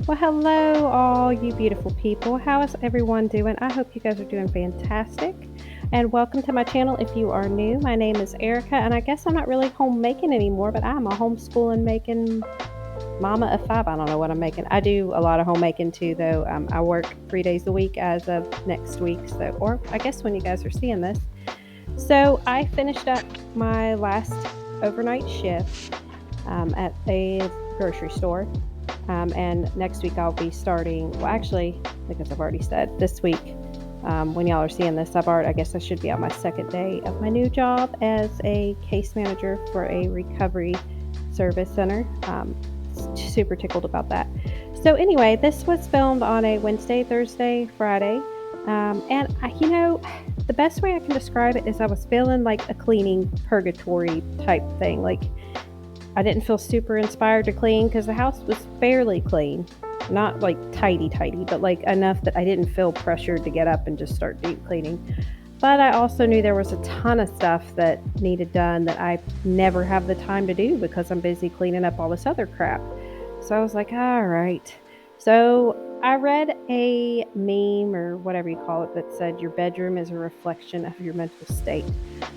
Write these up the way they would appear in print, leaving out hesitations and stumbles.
Well, hello, all you beautiful people. How is everyone doing? I hope you guys are doing fantastic. And welcome to my channel. If you are new, my name is Erica, and I guess I'm not really homemaking anymore, but I'm a homeschooling making mama of five. I don't know what I'm making. I do a lot of homemaking too, though. I work 3 days a week as of next week, or I guess when you guys are seeing this. So I finished up my last overnight shift at a grocery store. And next week I'll be starting, well, actually, because I've already said this week, when y'all are seeing this, I guess I should be on my second day of my new job as a case manager for a recovery service center. Super tickled about that. So anyway, this was filmed on a Wednesday, Thursday, Friday. And the best way I can describe it is I was feeling like a cleaning purgatory type thing. Like, I didn't feel super inspired to clean because the house was fairly clean. Not like tidy, but like enough that I didn't feel pressured to get up and just start deep cleaning. But I also knew there was a ton of stuff that needed done that I never have the time to do because I'm busy cleaning up all this other crap. So I was like, all right. So I read a meme or whatever you call it that said your bedroom is a reflection of your mental state.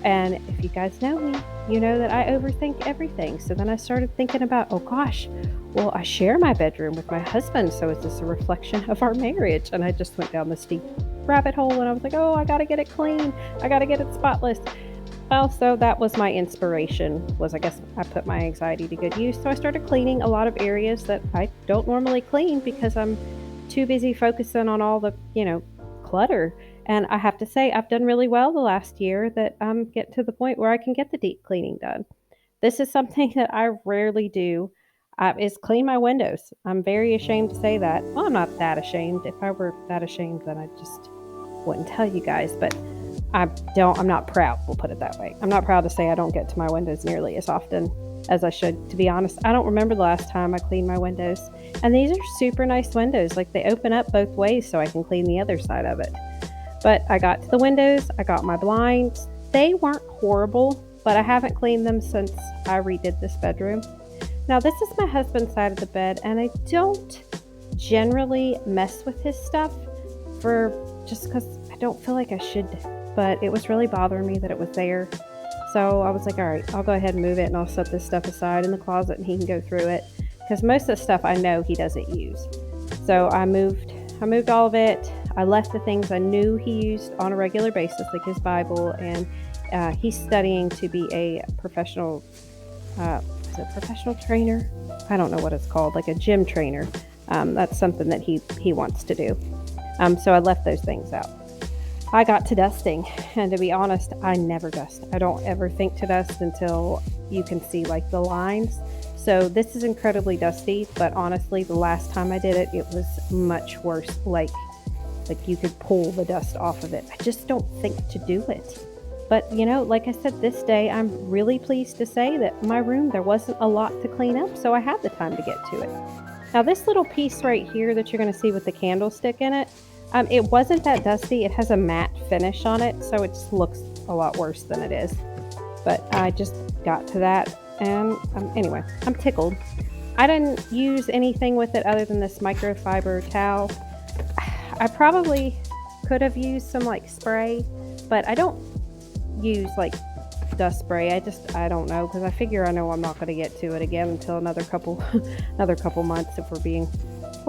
And if you guys know me, you know that I overthink everything. So then I started thinking about, oh gosh, well, I share my bedroom with my husband. So is this a reflection of our marriage? And I just went down this deep rabbit hole and I was like, oh, I got to get it clean. I got to get it spotless. Well, so that was my inspiration, I guess I put my anxiety to good use. So I started cleaning a lot of areas that I don't normally clean because I'm too busy focusing on all the, clutter. And I have to say, I've done really well the last year that I'm getting to the point where I can get the deep cleaning done. This is something that I rarely do, is clean my windows. I'm very ashamed to say that. Well, I'm not that ashamed. If I were that ashamed, then I just wouldn't tell you guys. But I'm not proud. We'll put it that way. I'm not proud to say I don't get to my windows nearly as often as I should. To be honest, I don't remember the last time I cleaned my windows. And these are super nice windows. Like, they open up both ways so I can clean the other side of it. But I got to the windows. I got my blinds. They weren't horrible, but I haven't cleaned them since I redid this bedroom. Now, this is my husband's side of the bed, and I don't generally mess with his stuff just because I don't feel like I should. But it was really bothering me that it was there. So I was like, all right, I'll go ahead and move it, and I'll set this stuff aside in the closet and he can go through it. Because most of the stuff I know he doesn't use. So I moved all of it. I left the things I knew he used on a regular basis, like his Bible, and he's studying to be a professional, is it professional trainer? I don't know what it's called, like a gym trainer. That's something that he wants to do. So I left those things out. I got to dusting, and to be honest, I never dust. I don't ever think to dust until you can see like the lines. So this is incredibly dusty, but honestly, the last time I did it, it was much worse. Like you could pull the dust off of it. I just don't think to do it. But like I said, this day, I'm really pleased to say that my room, there wasn't a lot to clean up, so I had the time to get to it. Now, this little piece right here that you're going to see with the candlestick in it, it wasn't that dusty. It has a matte finish on it, so it just looks a lot worse than it is. But I just got to that, and anyway, I'm tickled. I didn't use anything with it other than this microfiber towel. I probably could have used some like spray, but I don't use like dust spray. I don't know, because I figure I know I'm not going to get to it again until another couple months if we're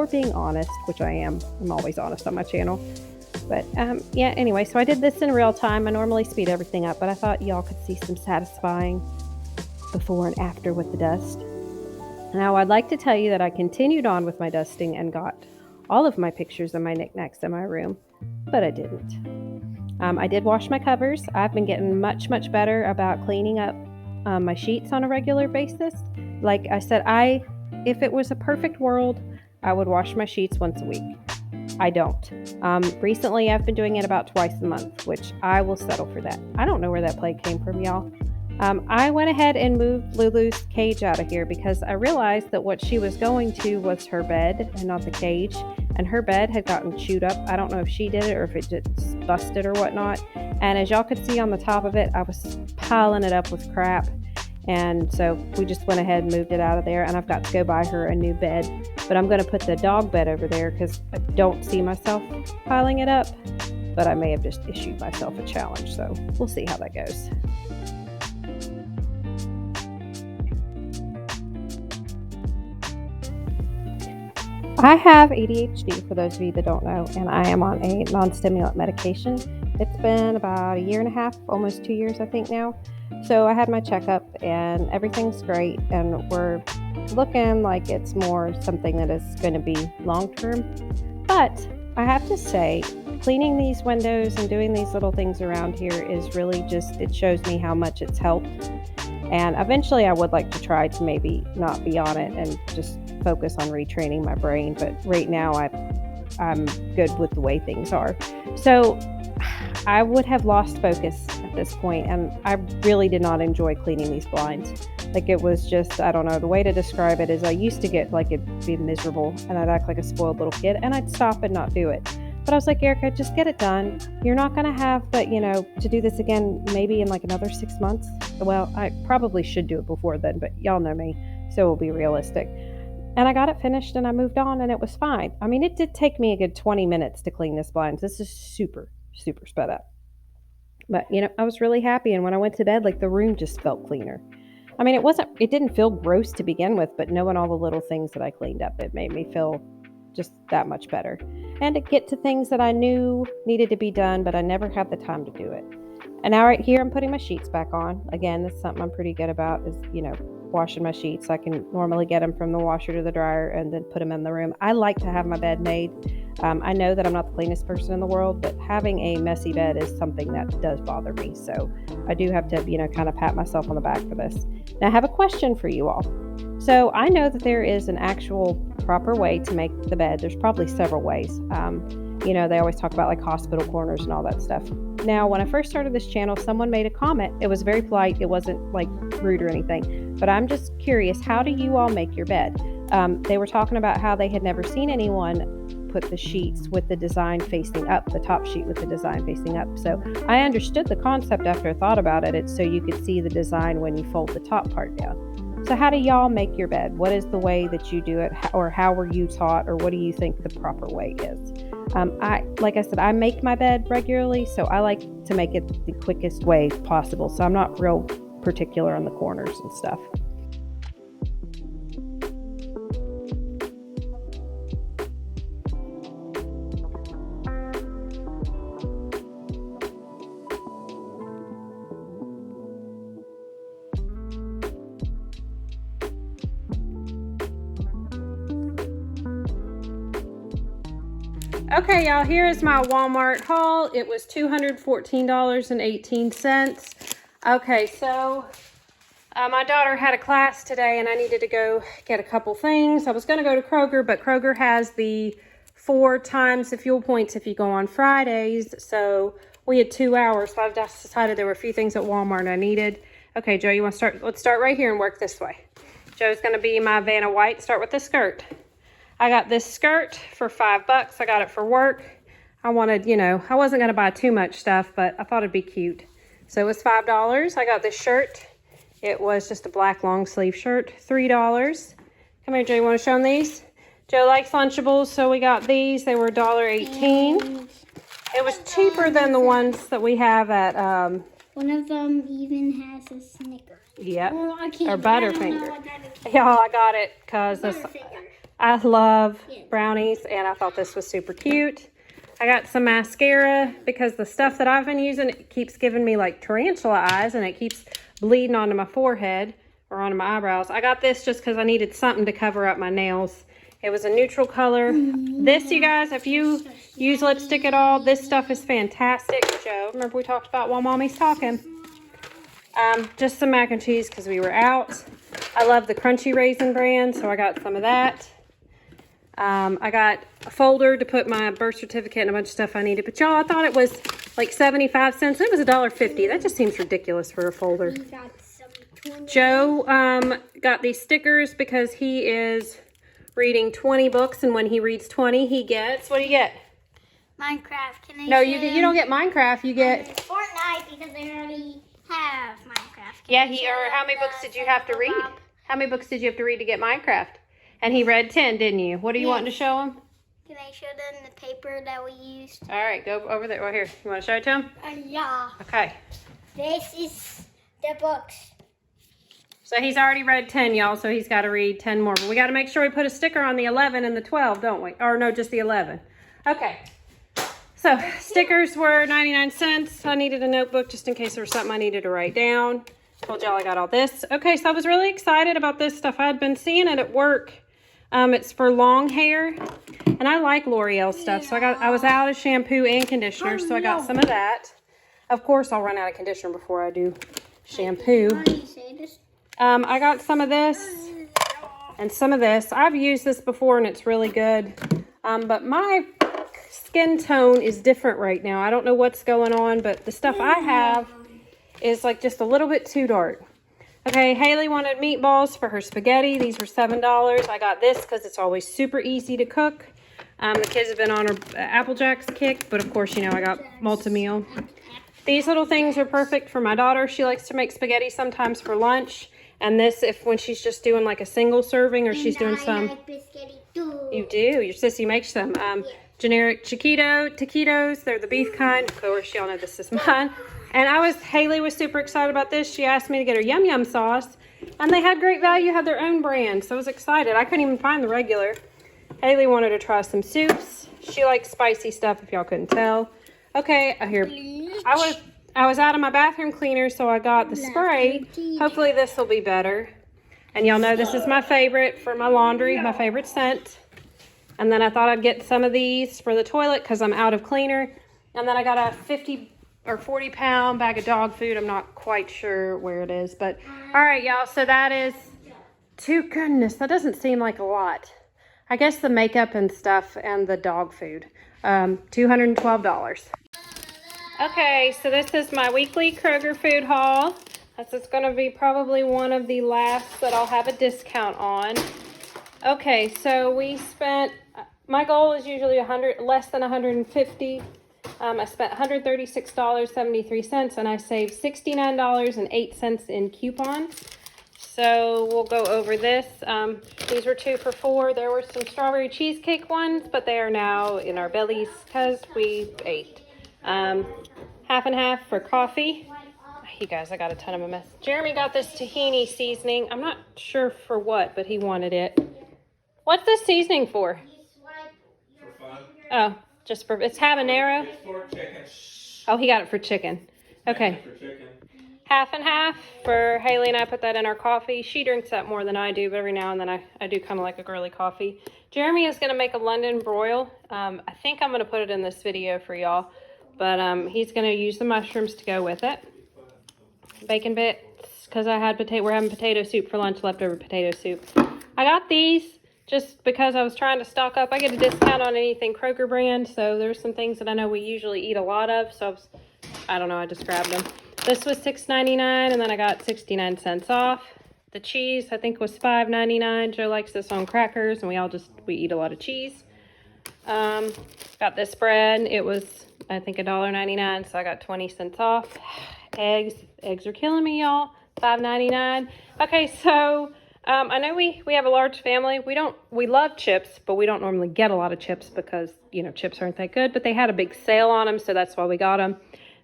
being honest, which I am. I'm always honest on my channel. But anyway, so I did this in real time. I normally speed everything up, but I thought y'all could see some satisfying before and after with the dust. Now, I'd like to tell you that I continued on with my dusting and got all of my pictures and my knickknacks in my room, but I didn't. I did wash my covers. I've been getting much, much better about cleaning up my sheets on a regular basis. Like I said, if it was a perfect world, I would wash my sheets once a week. I don't. Recently, I've been doing it about twice a month, which I will settle for that. I don't know where that plague came from, y'all. I went ahead and moved Lulu's cage out of here because I realized that what she was going to was her bed and not the cage. And her bed had gotten chewed up. I don't know if she did it or if it just busted or whatnot. And as y'all could see on the top of it, I was piling it up with crap. And so we just went ahead and moved it out of there, and I've got to go buy her a new bed. But I'm going to put the dog bed over there because I don't see myself piling it up, but I may have just issued myself a challenge, so we'll see how that goes. I have ADHD, for those of you that don't know, and I am on a non-stimulant medication. It's been about 1.5 years, almost 2 years, I think now. So I had my checkup and everything's great, and we're looking like it's more something that is going to be long-term. But I have to say, cleaning these windows and doing these little things around here is really just, it shows me how much it's helped. And eventually I would like to try to maybe not be on it and just focus on retraining my brain. But right now I'm good with the way things are. So I would have lost focus at this point, and I really did not enjoy cleaning these blinds. Like, it was just, I don't know, the way to describe it is I used to get like it'd be miserable and I'd act like a spoiled little kid and I'd stop and not do it. But I was like, Erica, just get it done. You're not going to have, but to do this again maybe in like another 6 months. Well, I probably should do it before then, but y'all know me, so we'll be realistic. And I got it finished and I moved on and it was fine. I mean, it did take me a good 20 minutes to clean this blind. This is super, super sped up. But, I was really happy. And when I went to bed, like, the room just felt cleaner. I mean, it didn't feel gross to begin with, but knowing all the little things that I cleaned up, it made me feel just that much better. And to get to things that I knew needed to be done, but I never had the time to do it. And now right here, I'm putting my sheets back on. Again, that's something I'm pretty good about is, washing my sheets. I can normally get them from the washer to the dryer and then put them in the room. I like to have my bed made. I know that I'm not the cleanest person in the world, but having a messy bed is something that does bother me. So I do have to, kind of pat myself on the back for this. Now I have a question for you all. So I know that there is an actual proper way to make the bed. There's probably several ways. They always talk about like hospital corners and all that stuff. Now, when I first started this channel, someone made a comment. It was very polite. It wasn't like rude or anything, but I'm just curious, how do you all make your bed? They were talking about how they had never seen anyone put the sheets with the design facing up, the top sheet with the design facing up. So I understood the concept after I thought about it. It's so you could see the design when you fold the top part down. So how do y'all make your bed? What is the way that you do it, or how were you taught, or what do you think the proper way is? Like I said, I make my bed regularly, so I like to make it the quickest way possible. So I'm not real particular on the corners and stuff. Okay, y'all, here is my Walmart haul. It was $214.18. Okay, so my daughter had a class today and I needed to go get a couple things. I was going to go to Kroger, but Kroger has the 4 times the fuel points if you go on Fridays. So we had 2 hours, so I just decided there were a few things at Walmart I needed. Okay, Joe, you want to start? Let's start right here and work this way. Joe's going to be my Vanna White. Start with the skirt. I got this skirt for $5. I got it for work. I wanted, I wasn't going to buy too much stuff, but I thought it'd be cute. So it was $5. I got this shirt. It was just a black long sleeve shirt, $3. Come here, Joe, you want to show them these? Joe likes Lunchables, so we got these. They were $1.18. It was cheaper than the ones that we have at... One of them even has a Snicker. Yep, or Butterfinger. Y'all, I got it because I love brownies, and I thought this was super cute. I got some mascara because the stuff that I've been using, it keeps giving me like tarantula eyes, and it keeps bleeding onto my forehead or onto my eyebrows. I got this just because I needed something to cover up my nails. It was a neutral color. This, you guys, if you use lipstick at all, this stuff is fantastic. Joe, remember we talked about while Mommy's talking. Just some mac and cheese because we were out. I love the Crunchy Raisin brand, so I got some of that. I got a folder to put my birth certificate and a bunch of stuff I needed. But y'all, I thought it was like 75 cents. It was $1.50. That just seems ridiculous for a folder. Joe got these stickers because he is reading 20 books, and when he reads 20, he gets, what do you get? Minecraft. No, you don't get Minecraft. You get Fortnite because I already have Minecraft. Yeah, or how many books did you have to read? How many books did you have to read to get Minecraft? And he read 10, didn't you? What are you wanting to show him? Can I show them the paper that we used? All right, go over there. Right here. You want to show it to him? Yeah. Okay. This is the books. So he's already read 10, y'all, so he's got to read 10 more. But we got to make sure we put a sticker on the 11 and the 12, don't we? Or no, just the 11. Okay. So stickers were 99 cents. I needed a notebook just in case there was something I needed to write down. Told y'all I got all this. Okay, so I was really excited about this stuff. I had been seeing it at work. It's for long hair, and I like L'Oreal stuff. So I was out of shampoo and conditioner, so I got some of that. Of course, I'll run out of conditioner before I do shampoo. I got some of this and some of this. I've used this before, and it's really good. But my skin tone is different right now. I don't know what's going on, but the stuff I have is like just a little bit too dark. Okay, Haley wanted meatballs for her spaghetti. These were $7. I got this because it's always super easy to cook. The kids have been on her Apple Jacks kick, but of course, you know, I got multi-meal. These little things are perfect for my daughter. She likes to make spaghetti sometimes for lunch. And this, when she's just doing like a single serving or she's doing some. I like biscotti too. You do? Your sissy makes them. Generic taquitos. They're the beef kind. Of course, y'all know this is mine. And Haley was super excited about this. She asked me to get her Yum Yum sauce. And they had great value, had their own brand. So I was excited. I couldn't even find the regular. Haley wanted to try some soups. She likes spicy stuff, if y'all couldn't tell. Okay, here. I was out of my bathroom cleaner, so I got the spray. Hopefully this will be better. And y'all know this is my favorite for my laundry, my favorite scent. And then I thought I'd get some of these for the toilet because I'm out of cleaner. And then I got a 50 or 40 pound bag of dog food. I'm not quite sure where it is, but all right, y'all. So that is, to goodness, that doesn't seem like a lot. I guess the makeup and stuff and the dog food, $212. Okay, so this is my weekly Kroger food haul. This is going to be probably one of the last that I'll have a discount on. Okay, so we spent, my goal is usually less than 150. I spent $136.73 and I saved $69.08 in coupons. So we'll go over this. These were 2 for $4. There were some strawberry cheesecake ones, but they are now in our bellies because we ate. Half and half for coffee. You guys, I got a ton of a mess. Jeremy got this tahini seasoning. I'm not sure for what, but he wanted it. What's this seasoning for? For fun. Oh, just for, it's habanero? It's for chicken. Oh, he got it for chicken. Okay. For chicken. Half and half for Haley, and I put that in our coffee. She drinks that more than I do, but every now and then I do kind of like a girly coffee. Jeremy is going to make a London broil. I think I'm going to put it in this video for y'all, but he's going to use the mushrooms to go with it. Bacon bits, because we're having potato soup for lunch, leftover potato soup. I got these just because I was trying to stock up. I get a discount on anything Kroger brand, so there's some things that I know we usually eat a lot of, so I don't know, I just grabbed them. This was $6.99, and then I got 69 cents off. The cheese, I think, was $5.99. Joe likes this on crackers, and we eat a lot of cheese. Got this bread. It was, I think, $1.99, so I got 20 cents off. Eggs are killing me, y'all. $5.99. Okay, so I know we have a large family. We love chips, but we don't normally get a lot of chips because, you know, chips aren't that good, but they had a big sale on them, so that's why we got them.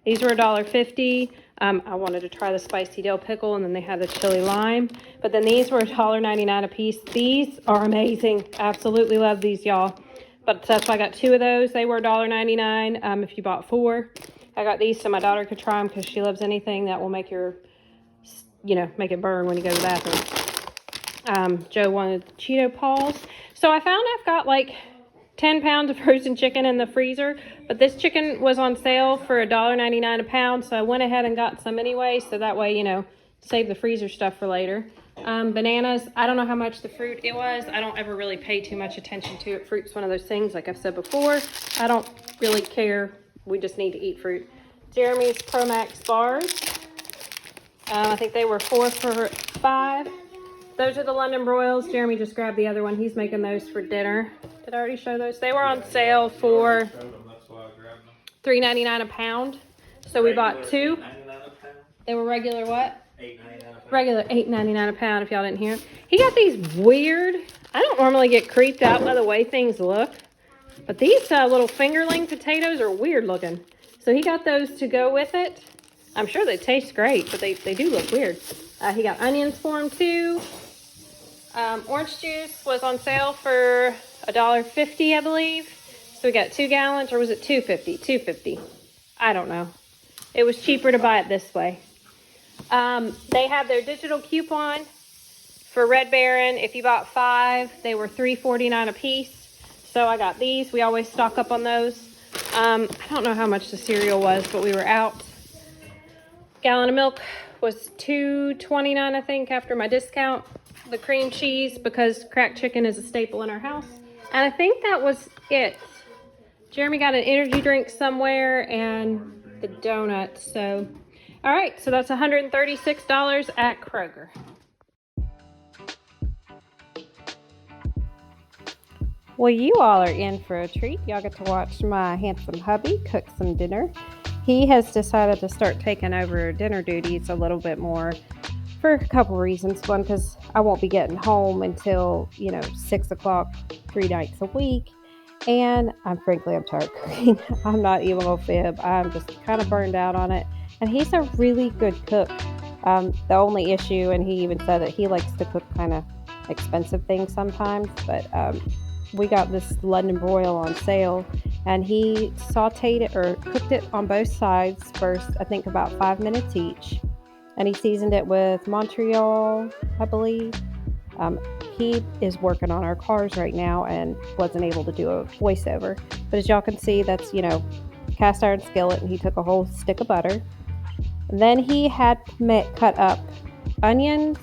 These were $1.50. I wanted to try the spicy dill pickle, and then they had the chili lime. But then these were $1.99 a piece. These are amazing. Absolutely love these, y'all. But that's why I got 2 of those. They were $1.99 if you bought 4. I got these so my daughter could try them because she loves anything that will make make it burn when you go to the bathroom. Joe wanted Cheeto Paws. So I found I've got like 10 pounds of frozen chicken in the freezer, but this chicken was on sale for $1.99 a pound, so I went ahead and got some anyway, so that way, save the freezer stuff for later. Bananas, I don't know how much the fruit it was. I don't ever really pay too much attention to it. Fruit's one of those things, like I've said before, I don't really care. We just need to eat fruit. Jeremy's Pro Max bars. I think they were 4 for $5. Those are the London broils. Jeremy just grabbed the other one. He's making those for dinner. Did I already show those? They were on sale for $3.99 a pound. So we bought 2. They were regular what? $8.99 a pound. Regular $8.99 a pound, if y'all didn't hear. He got these weird, I don't normally get creeped out by the way things look, but these little fingerling potatoes are weird looking. So he got those to go with it. I'm sure they taste great, but they do look weird. He got onions for him too. Orange juice was on sale for $1.50, I believe. So we got 2 gallons, or was it $2.50? $2.50. I don't know. It was cheaper to buy it this way. They have their digital coupon for Red Baron. If you bought 5, they were $3.49 a piece. So I got these. We always stock up on those. I don't know how much the cereal was, but we were out. Gallon of milk was $2.29, I think, after my discount. The cream cheese, because cracked chicken is a staple in our house. And I think that was it. Jeremy got an energy drink somewhere and the donuts. So, all right, so that's $136 at Kroger. Well, you all are in for a treat. Y'all get to watch my handsome hubby cook some dinner. He has decided to start taking over dinner duties a little bit more for a couple reasons. One, because I won't be getting home until, 6 o'clock, 3 nights a week. And I'm tired of cooking. I'm not even gonna fib. I'm just kind of burned out on it. And he's a really good cook. The only issue, and he even said that he likes to cook kind of expensive things sometimes, but we got this London broil on sale, and he sauteed it or cooked it on both sides first, I think about 5 minutes each. And he seasoned it with Montreal, I believe. He is working on our cars right now and wasn't able to do a voiceover. But as y'all can see, that's, cast iron skillet, and he took a whole stick of butter. And then he had cut up onions,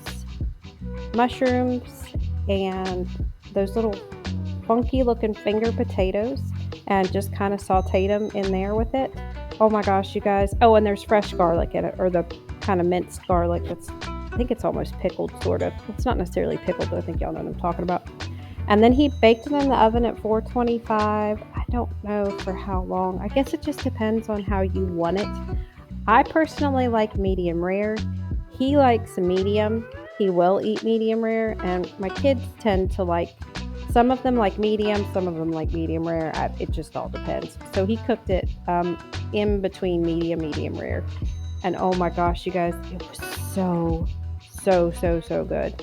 mushrooms, and those little funky looking finger potatoes, and just kind of sauteed them in there with it. Oh my gosh, you guys. Oh, and there's fresh garlic in it, or the kind of minced garlic that's, I think it's almost pickled, sort of. It's not necessarily pickled, but I think y'all know what I'm talking about. And then he baked it in the oven at 425. I don't know for how long. I guess it just depends on how you want it. I personally like medium rare. He likes medium. He will eat medium rare, and my kids tend to like, some of them like medium, some of them like medium rare. It just all depends. So he cooked it in between medium rare. And oh my gosh, you guys, it was so good.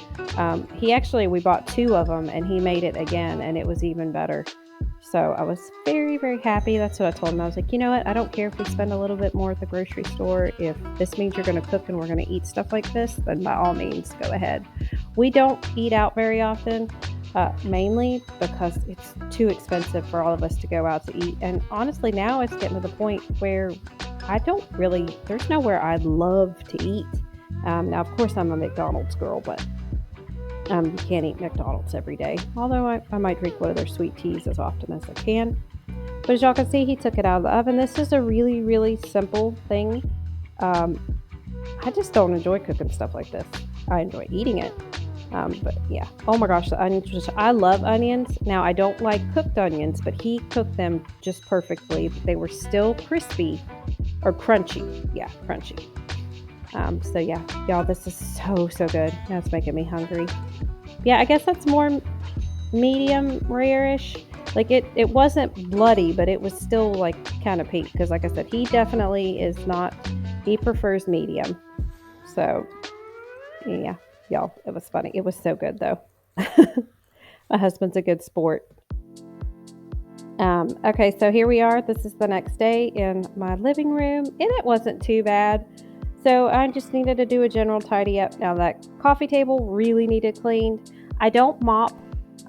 We bought 2 of them, and he made it again, and it was even better. So I was very, very happy. That's what I told him. I was like, you know what? I don't care if we spend a little bit more at the grocery store. If this means you're going to cook and we're going to eat stuff like this, then by all means, go ahead. We don't eat out very often, mainly because it's too expensive for all of us to go out to eat. And honestly, now it's getting to the point where there's nowhere I'd love to eat. Now, of course, I'm a McDonald's girl, but you can't eat McDonald's every day. Although I might drink one of their sweet teas as often as I can. But as y'all can see, he took it out of the oven. This is a really, really simple thing. I just don't enjoy cooking stuff like this. I enjoy eating it. But yeah. Oh my gosh, the onions. I love onions. Now, I don't like cooked onions, but he cooked them just perfectly. They were still crispy or crunchy. Yeah, crunchy. So yeah, y'all, this is so good. Now it's making me hungry. Yeah, I guess that's more medium rare-ish. Like it wasn't bloody, but it was still like kind of pink, because like I said, he definitely is not, he prefers medium. So yeah, y'all, it was funny. It was so good though. My husband's a good sport. Okay, so here we are. This is the next day in my living room, and it wasn't too bad. So I just needed to do a general tidy up. Now that coffee table really needed cleaned. I don't mop.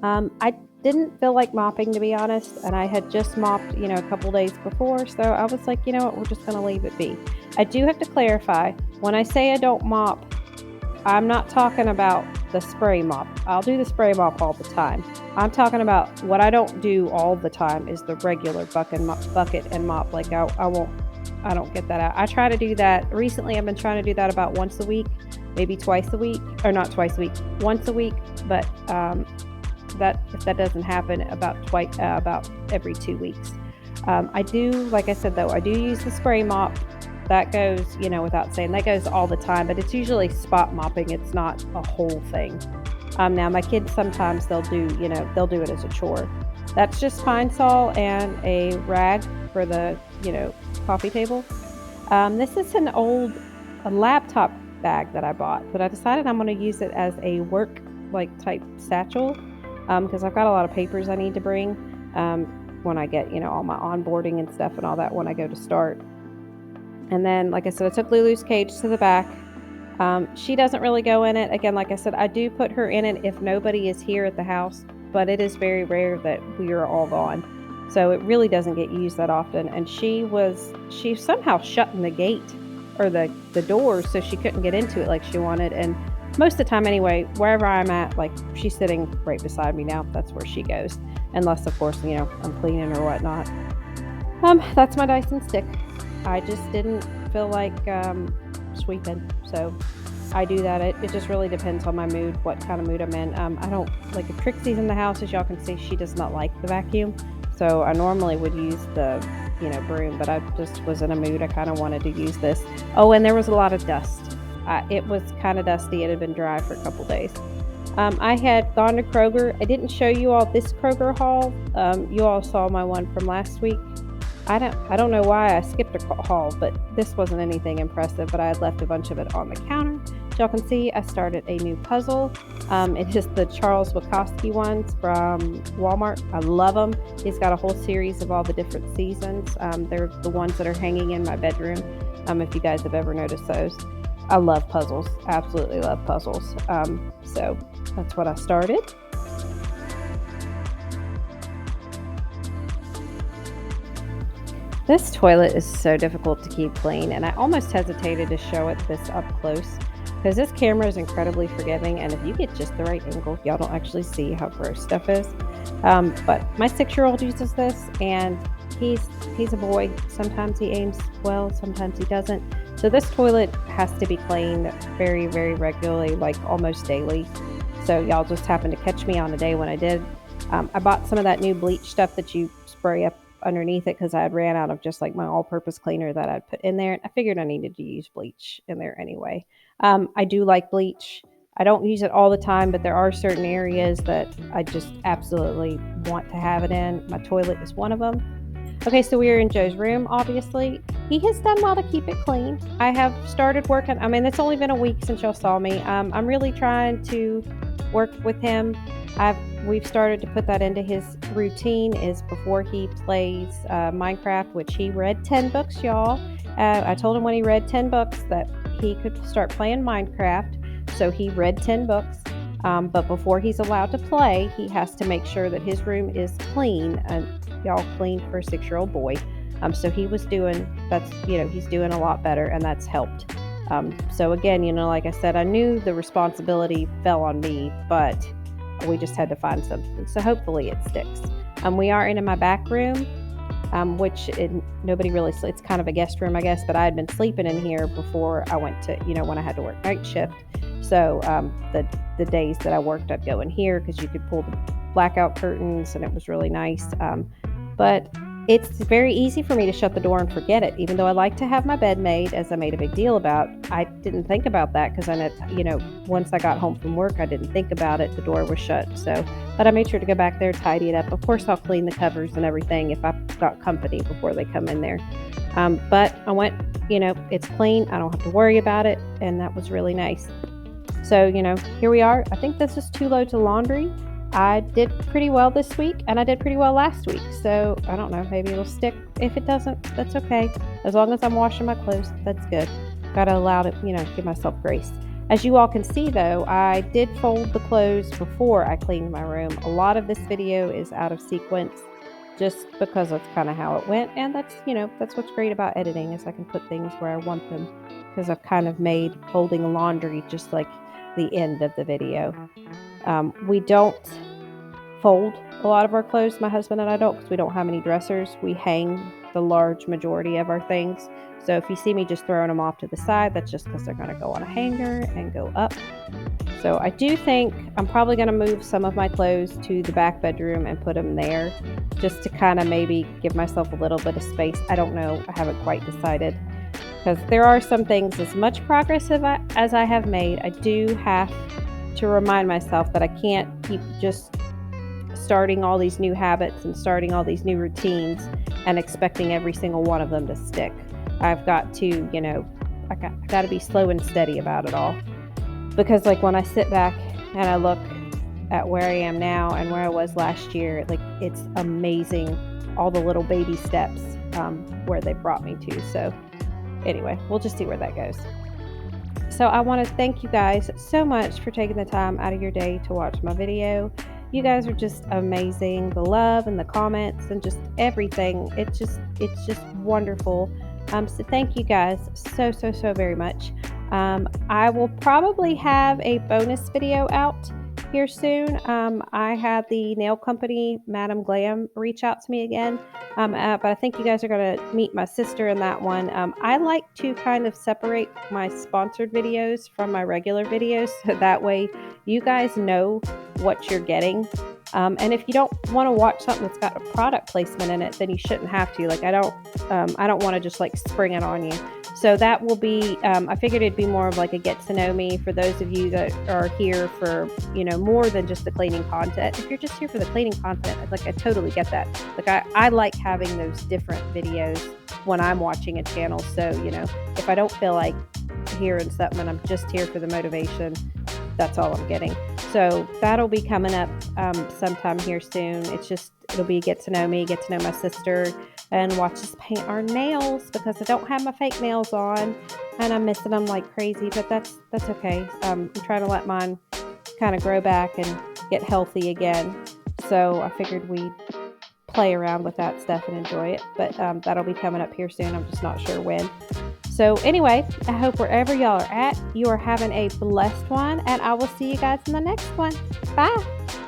I didn't feel like mopping, to be honest, and I had just mopped, a couple days before. So I was like, you know what, we're just going to leave it be. I do have to clarify, when I say I don't mop, I'm not talking about the spray mop. I'll do the spray mop all the time. I'm talking about what I don't do all the time is the regular bucket and mop. Like I don't get that out. I try to do that. Recently, I've been trying to do that about once a week, maybe twice a week, or not twice a week, once a week. But if that doesn't happen, about every 2 weeks. I do, like I said, though, I do use the spray mop that goes, without saying, that goes all the time, but it's usually spot mopping. It's not a whole thing. Now my kids sometimes they'll do it as a chore. That's just Pine Sol and a rag for the, coffee table. This is a laptop bag that I bought, but I decided I'm going to use it as a work like type satchel because I've got a lot of papers I need to bring when I get, all my onboarding and stuff and all that when I go to start. And then, like I said, I took Lulu's cage to the back. She doesn't really go in it. Again, like I said, I do put her in it if nobody is here at the house, but it is very rare that we are all gone. So it really doesn't get used that often. And she somehow shutting the gate or the door so she couldn't get into it like she wanted. And most of the time anyway, wherever I'm at, like she's sitting right beside me now, that's where she goes. Unless, of course, I'm cleaning or whatnot. That's my Dyson stick. I just didn't feel like sweeping, so I do that. It just really depends on my mood, what kind of mood I'm in. I don't like if Trixie's in the house, as y'all can see, she does not like the vacuum, so I normally would use the broom, but I just was in a mood. I kind of wanted to use this. Oh, and there was a lot of dust. It was kind of dusty. It had been dry for a couple days. I had gone to Kroger. I didn't show you all this Kroger haul. You all saw my one from last week. I don't know why I skipped a haul, but this wasn't anything impressive, but I had left a bunch of it on the counter. As y'all can see, I started a new puzzle. It's just the Charles Bukowski ones from Walmart. I love them. He's got a whole series of all the different seasons. They're the ones that are hanging in my bedroom, if you guys have ever noticed those. I love puzzles. Absolutely love puzzles. So that's what I started. This toilet is so difficult to keep clean, and I almost hesitated to show it this up close because this camera is incredibly forgiving, and if you get just the right angle, y'all don't actually see how gross stuff is. But my 6-year-old uses this, and he's a boy. Sometimes he aims well, sometimes he doesn't. So this toilet has to be cleaned very, very regularly, like almost daily. So y'all just happened to catch me on a day when I did. I bought some of that new bleach stuff that you spray up underneath it because I had ran out of just like my all-purpose cleaner that I'd put in there. I figured I needed to use bleach in there anyway. I do like bleach. I don't use it all the time, but there are certain areas that I just absolutely want to have it in. My toilet is one of them. Okay, so we are in Joe's room, obviously. He has done well to keep it clean. I have started working. It's only been a week since y'all saw me. I'm really trying to work with him. We've started to put that into his routine is before he plays Minecraft, which he read 10 books, y'all. I told him when he read 10 books that he could start playing Minecraft. So he read 10 books. But before he's allowed to play, he has to make sure that his room is clean. Y'all clean for a 6-year-old boy. So he was doing, he's doing a lot better, and that's helped. So again, like I said, I knew the responsibility fell on me, but we just had to find something. So hopefully it sticks. We are in my back room, which nobody really sleeps. It's kind of a guest room, I guess, but I had been sleeping in here before I went to, when I had to work night shift. So the days that I worked, I'd go in here because you could pull the blackout curtains, and it was really nice. But it's very easy for me to shut the door and forget it, even though I like to have my bed made, as I made a big deal about. I didn't think about that because once I got home from work, I didn't think about it. The door was shut. But I made sure to go back there, tidy it up. Of course, I'll clean the covers and everything if I've got company before they come in there. But I went, it's clean. I don't have to worry about it. And that was really nice. So, here we are. I think this is 2 loads of laundry. I did pretty well this week, and I did pretty well last week. So I don't know, maybe it'll stick. If it doesn't, that's okay. As long as I'm washing my clothes, that's good. Gotta allow it, give myself grace. As you all can see though, I did fold the clothes before I cleaned my room. A lot of this video is out of sequence just because that's kind of how it went. And that's what's great about editing is I can put things where I want them because I've kind of made folding laundry just like the end of the video. We don't fold a lot of our clothes, my husband and I don't, because we don't have any dressers. We hang the large majority of our things. So if you see me just throwing them off to the side, that's just because they're going to go on a hanger and go up. So I do think I'm probably going to move some of my clothes to the back bedroom and put them there just to kind of maybe give myself a little bit of space. I don't know. I haven't quite decided. because there are some things, as much progress as I have made, I do have to remind myself that I can't keep just starting all these new habits and starting all these new routines and expecting every single one of them to stick. I've got to, I got to be slow and steady about it all. Because like when I sit back and I look at where I am now and where I was last year, like it's amazing all the little baby steps where they brought me to. So anyway, we'll just see where that goes. So I want to thank you guys so much for taking the time out of your day to watch my video. You guys are just amazing. The love and the comments and just everything. It's just wonderful. So thank you guys so very much. I will probably have a bonus video out here soon. I had the nail company, Madam Glam, reach out to me again. But I think you guys are going to meet my sister in that one. I like to kind of separate my sponsored videos from my regular videos, so that way you guys know what you're getting. And if you don't want to watch something that's got a product placement in it, then you shouldn't have to. Like I don't want to just like spring it on you. So that will be, I figured it'd be more of like a get to know me for those of you that are here for, more than just the cleaning content. If you're just here for the cleaning content, I totally get that. Like I like having those different videos when I'm watching a channel. So, if I don't feel like hearing something and I'm just here for the motivation, that's all I'm getting. So that'll be coming up sometime here soon. It'll be get to know me, get to know my sister, and watch us paint our nails because I don't have my fake nails on and I'm missing them like crazy, but that's okay. I'm trying to let mine kind of grow back and get healthy again. So I figured we'd play around with that stuff and enjoy it, but that'll be coming up here soon. I'm just not sure when. So anyway, I hope wherever y'all are at, you are having a blessed one, and I will see you guys in the next one. Bye.